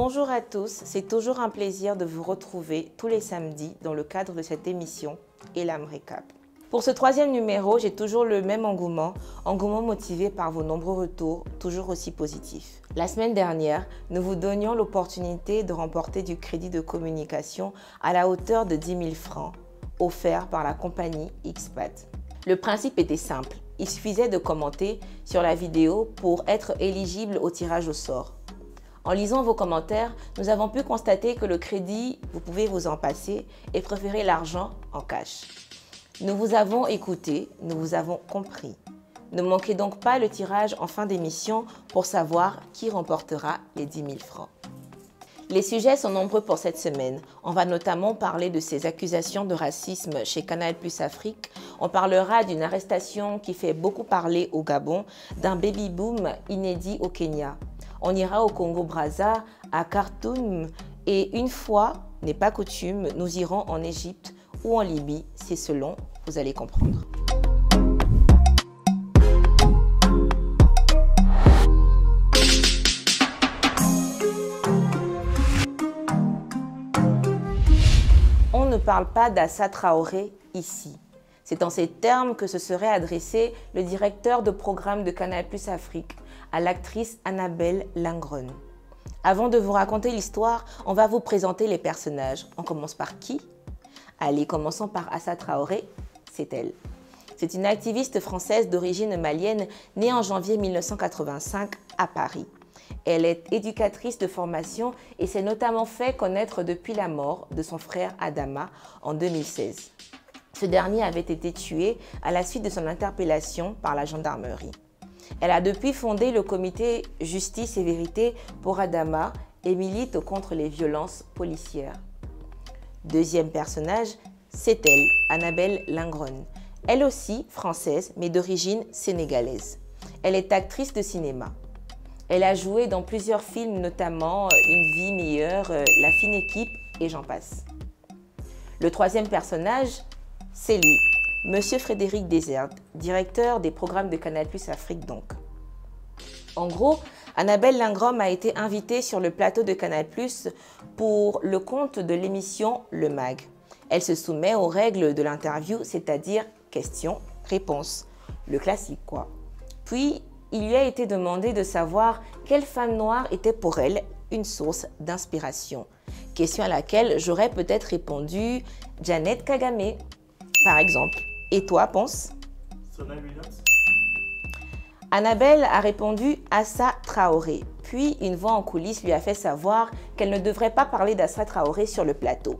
Bonjour à tous, c'est toujours un plaisir de vous retrouver tous les samedis dans le cadre de cette émission Elam Recap. Pour ce troisième numéro, j'ai toujours le même engouement motivé par vos nombreux retours, toujours aussi positifs. La semaine dernière, nous vous donnions l'opportunité de remporter du crédit de communication à la hauteur de 10 000 francs, offert par la compagnie XPAT. Le principe était simple, il suffisait de commenter sur la vidéo pour être éligible au tirage au sort. En lisant vos commentaires, nous avons pu constater que le crédit, vous pouvez vous en passer et préférer l'argent en cash. Nous vous avons écouté, nous vous avons compris. Ne manquez donc pas le tirage en fin d'émission pour savoir qui remportera les 10 000 francs. Les sujets sont nombreux pour cette semaine. On va notamment parler de ces accusations de racisme chez Canal+ Afrique. On parlera d'une arrestation qui fait beaucoup parler au Gabon, d'un baby-boom inédit au Kenya. On ira au Congo-Brazza, à Khartoum et une fois, n'est pas coutume, nous irons en Égypte ou en Libye, c'est selon, vous allez comprendre. On ne parle pas d'Assa Traoré ici. C'est en ces termes que se serait adressé le directeur de programme de Canal+ Afrique à l'actrice Annabelle Lingron. Avant de vous raconter l'histoire, on va vous présenter les personnages. On commence par qui? Allez, commençons par Assa Traoré, c'est elle. C'est une activiste française d'origine malienne née en janvier 1985 à Paris. Elle est éducatrice de formation et s'est notamment fait connaître depuis la mort de son frère Adama en 2016. Ce dernier avait été tué à la suite de son interpellation par la gendarmerie. Elle a depuis fondé le comité Justice et Vérité pour Adama et milite contre les violences policières. Deuxième personnage, c'est elle, Annabelle Lingron. Elle aussi française, mais d'origine sénégalaise. Elle est actrice de cinéma. Elle a joué dans plusieurs films, notamment Une vie meilleure, La fine équipe et j'en passe. Le troisième personnage, c'est lui, Monsieur Frédéric Desherte, directeur des programmes de Canal+ Afrique donc. En gros, Annabelle Lingron a été invitée sur le plateau de Canal+ pour le compte de l'émission Le Mag. Elle se soumet aux règles de l'interview, c'est-à-dire questions-réponses, le classique quoi. Puis, il lui a été demandé de savoir quelle femme noire était pour elle une source d'inspiration. Question à laquelle j'aurais peut-être répondu Janet Kagame, par exemple. Et toi, pense? Serena Williams. Annabelle a répondu Assa Traoré. Puis, une voix en coulisses lui a fait savoir qu'elle ne devrait pas parler d'Assa Traoré sur le plateau.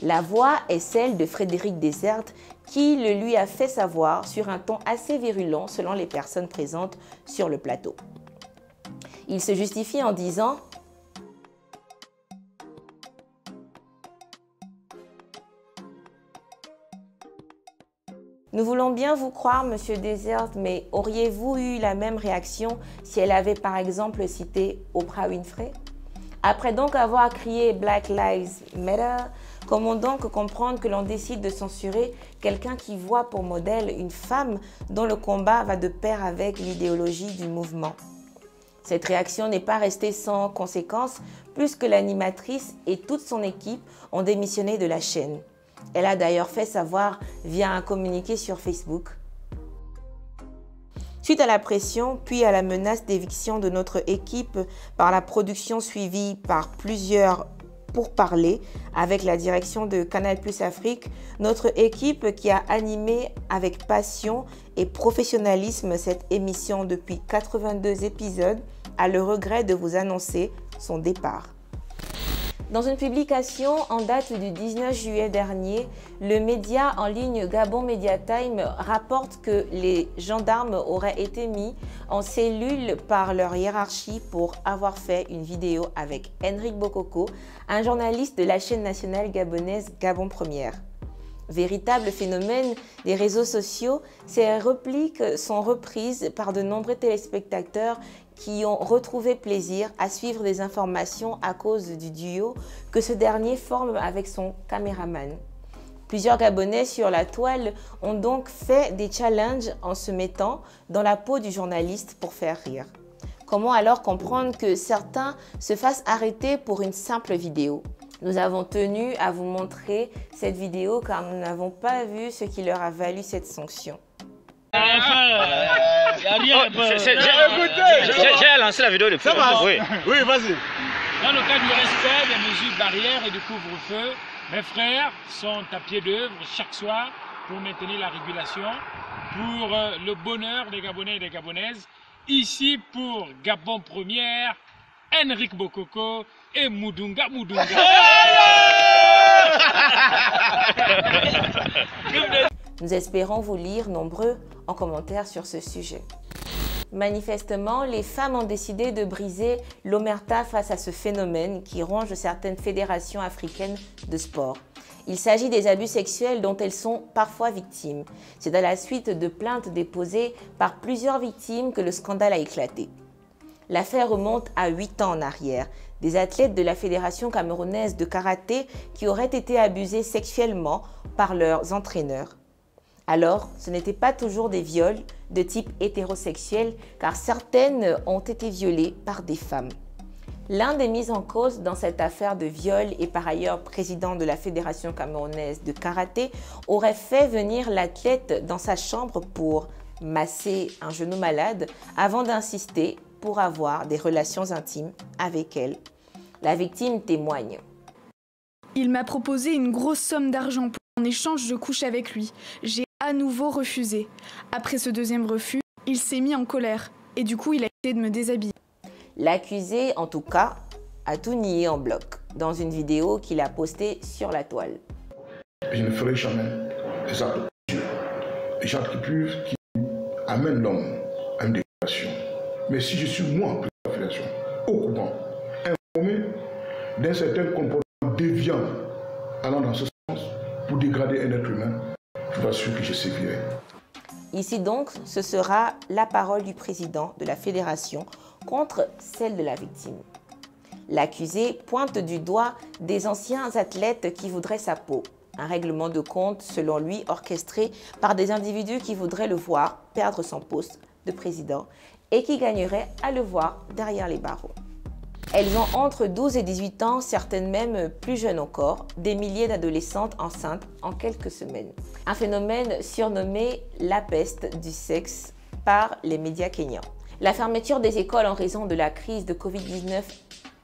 La voix est celle de Frédéric Desherte qui le lui a fait savoir sur un ton assez virulent selon les personnes présentes sur le plateau. Il se justifie en disant « Nous voulons bien vous croire, Monsieur Desherte, mais auriez-vous eu la même réaction si elle avait par exemple cité Oprah Winfrey? Après donc avoir crié Black Lives Matter, comment donc comprendre que l'on décide de censurer quelqu'un qui voit pour modèle une femme dont le combat va de pair avec l'idéologie du mouvement? Cette réaction n'est pas restée sans conséquences, puisque l'animatrice et toute son équipe ont démissionné de la chaîne. Elle a d'ailleurs fait savoir via un communiqué sur Facebook. Suite à la pression, puis à la menace d'éviction de notre équipe par la production suivie par plusieurs pourparlers avec la direction de Canal+ Afrique, notre équipe qui a animé avec passion et professionnalisme cette émission depuis 82 épisodes a le regret de vous annoncer son départ. Dans une publication en date du 19 juillet dernier, le média en ligne Gabon Media Time rapporte que les gendarmes auraient été mis en cellule par leur hiérarchie pour avoir fait une vidéo avec Henrik Bokoko, un journaliste de la chaîne nationale gabonaise Gabon Première. Véritable phénomène des réseaux sociaux, ces répliques sont reprises par de nombreux téléspectateurs qui ont retrouvé plaisir à suivre des informations à cause du duo que ce dernier forme avec son caméraman. Plusieurs Gabonais sur la toile ont donc fait des challenges en se mettant dans la peau du journaliste pour faire rire. Comment alors comprendre que certains se fassent arrêter pour une simple vidéo? Nous avons tenu à vous montrer cette vidéo car nous n'avons pas vu ce qui leur a valu cette sanction. J'ai lancé la vidéo depuis. Ça va? Oui, oui, vas-y. Dans le cas du respect des mesures barrières et du couvre-feu, mes frères sont à pied d'œuvre chaque soir pour maintenir la régulation, pour le bonheur des Gabonais et des Gabonaises. Ici pour Gabon Première, Henrik Bokoko et Moudunga Moudunga. Nous espérons vous lire nombreux en commentaire sur ce sujet. Manifestement, les femmes ont décidé de briser l'omerta face à ce phénomène qui ronge certaines fédérations africaines de sport. Il s'agit des abus sexuels dont elles sont parfois victimes. C'est à la suite de plaintes déposées par plusieurs victimes que le scandale a éclaté. L'affaire remonte à 8 ans en arrière. Des athlètes de la Fédération camerounaise de karaté qui auraient été abusés sexuellement par leurs entraîneurs. Alors, ce n'était pas toujours des viols de type hétérosexuel, car certaines ont été violées par des femmes. L'un des mis en cause dans cette affaire de viol et par ailleurs président de la Fédération camerounaise de karaté aurait fait venir l'athlète dans sa chambre pour masser un genou malade avant d'insister pour avoir des relations intimes avec elle. La victime témoigne. Il m'a proposé une grosse somme d'argent pour en échange je couche avec lui. J'ai à nouveau refusé. Après ce deuxième refus, il s'est mis en colère et du coup il a essayé de me déshabiller. L'accusé, en tout cas, a tout nié en bloc dans une vidéo qu'il a postée sur la toile. Je ne ferai jamais des actes de Dieu. Des actes qui amènent l'homme à une dégradation. Mais si je suis moi, président de la Fédération, au courant, informé d'un certain comportement déviant allant dans ce sens pour dégrader un être humain, je vous assure que je sévirai. Ici donc, ce sera la parole du président de la Fédération contre celle de la victime. L'accusé pointe du doigt des anciens athlètes qui voudraient sa peau. Un règlement de compte, selon lui, orchestré par des individus qui voudraient le voir perdre son poste de président et qui gagneraient à le voir derrière les barreaux. Elles ont entre 12 et 18 ans, certaines même plus jeunes encore, des milliers d'adolescentes enceintes en quelques semaines. Un phénomène surnommé la peste du sexe par les médias kenyans. La fermeture des écoles en raison de la crise de Covid-19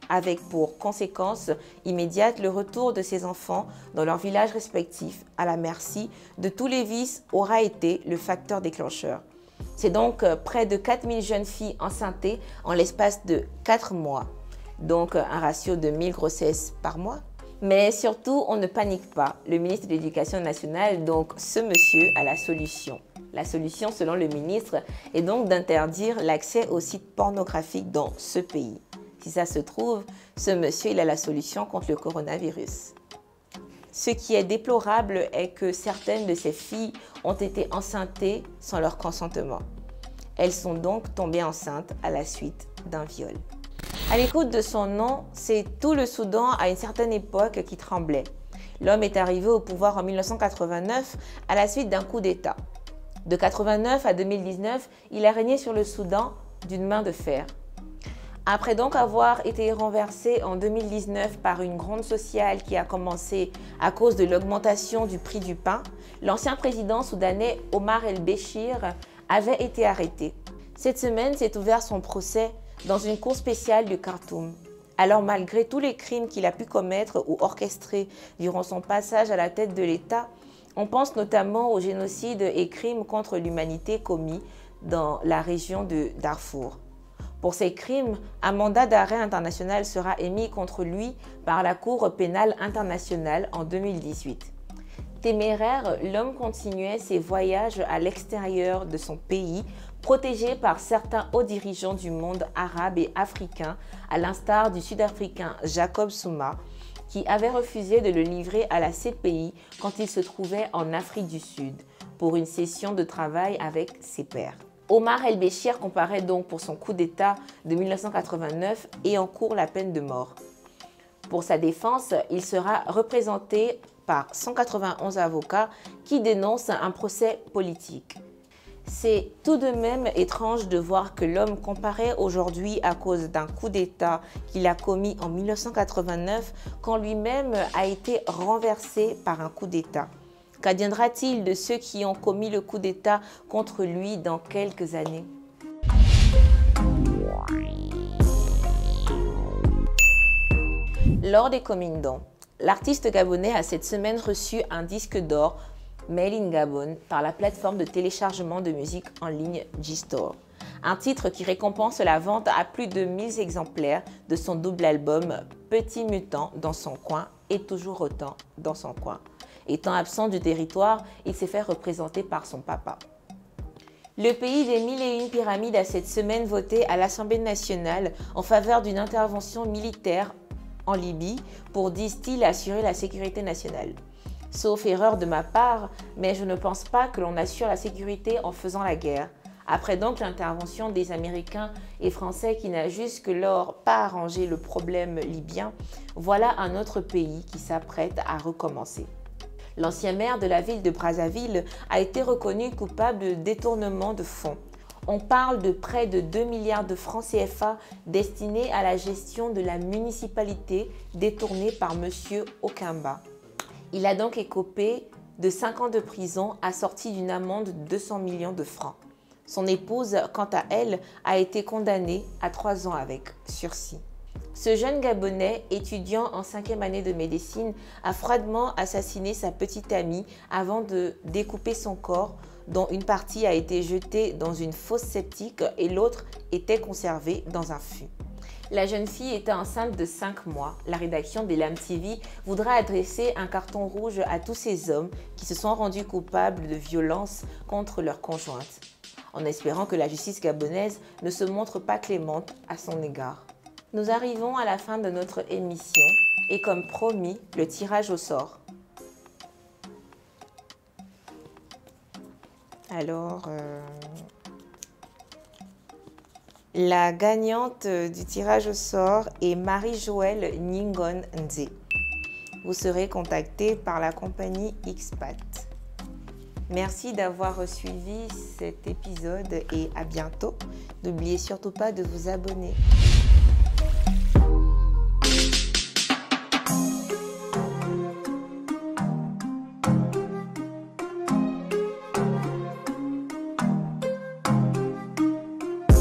avec pour conséquence immédiate le retour de ces enfants dans leurs villages respectifs à la merci de tous les vices aura été le facteur déclencheur. C'est donc près de 4000 jeunes filles enceintées en l'espace de 4 mois. Donc un ratio de 1000 grossesses par mois. Mais surtout, on ne panique pas. Le ministre de l'Éducation nationale, donc ce monsieur, a la solution. La solution, selon le ministre, est donc d'interdire l'accès aux sites pornographiques dans ce pays. Si ça se trouve, ce monsieur, il a la solution contre le coronavirus. Ce qui est déplorable est que certaines de ces filles ont été enceintées sans leur consentement. Elles sont donc tombées enceintes à la suite d'un viol. À l'écoute de son nom, c'est tout le Soudan à une certaine époque qui tremblait. L'homme est arrivé au pouvoir en 1989 à la suite d'un coup d'État. De 1989 à 2019, il a régné sur le Soudan d'une main de fer. Après donc avoir été renversé en 2019 par une gronde sociale qui a commencé à cause de l'augmentation du prix du pain, l'ancien président soudanais Omar el-Béchir avait été arrêté. Cette semaine s'est ouvert son procès dans une cour spéciale de Khartoum. Alors malgré tous les crimes qu'il a pu commettre ou orchestrer durant son passage à la tête de l'État, on pense notamment aux génocides et crimes contre l'humanité commis dans la région de Darfour. Pour ces crimes, un mandat d'arrêt international sera émis contre lui par la Cour pénale internationale en 2018. Téméraire, l'homme continuait ses voyages à l'extérieur de son pays, protégé par certains hauts dirigeants du monde arabe et africain, à l'instar du Sud-Africain Jacob Zuma, qui avait refusé de le livrer à la CPI quand il se trouvait en Afrique du Sud pour une session de travail avec ses pairs. Omar el-Béchir comparaît donc pour son coup d'État de 1989 et encourt la peine de mort. Pour sa défense, il sera représenté par 191 avocats qui dénoncent un procès politique. C'est tout de même étrange de voir que l'homme comparé aujourd'hui à cause d'un coup d'État qu'il a commis en 1989 quand lui-même a été renversé par un coup d'État. Qu'adviendra-t-il de ceux qui ont commis le coup d'État contre lui dans quelques années? Lors des Comindons, l'artiste gabonais a cette semaine reçu un disque d'or Made in Gabon par la plateforme de téléchargement de musique en ligne G-Store. Un titre qui récompense la vente à plus de 1000 exemplaires de son double album Petit Mutant dans son coin et toujours autant dans son coin. Étant absent du territoire, il s'est fait représenter par son papa. Le pays des 1001 pyramides a cette semaine voté à l'Assemblée nationale en faveur d'une intervention militaire en Libye pour, disent-ils, assurer la sécurité nationale. Sauf erreur de ma part, mais je ne pense pas que l'on assure la sécurité en faisant la guerre. Après donc l'intervention des Américains et Français qui n'a jusque-lors pas arrangé le problème libyen, voilà un autre pays qui s'apprête à recommencer. L'ancien maire de la ville de Brazzaville a été reconnu coupable de détournement de fonds. On parle de près de 2 milliards de francs CFA destinés à la gestion de la municipalité détournée par M. Okamba. Il a donc écopé de 5 ans de prison assorti d'une amende de 200 millions de francs. Son épouse, quant à elle, a été condamnée à 3 ans avec sursis. Ce jeune Gabonais, étudiant en 5e année de médecine, a froidement assassiné sa petite amie avant de découper son corps, dont une partie a été jetée dans une fosse septique et l'autre était conservée dans un fût. La jeune fille était enceinte de 5 mois. La rédaction d'Elam TV voudra adresser un carton rouge à tous ces hommes qui se sont rendus coupables de violences contre leur conjointe, en espérant que la justice gabonaise ne se montre pas clémente à son égard. Nous arrivons à la fin de notre émission et comme promis, le tirage au sort. Alors, la gagnante du tirage au sort est Marie-Joëlle Ningon Nze. Vous serez contacté par la compagnie XPAT. Merci d'avoir suivi cet épisode et à bientôt. N'oubliez surtout pas de vous abonner.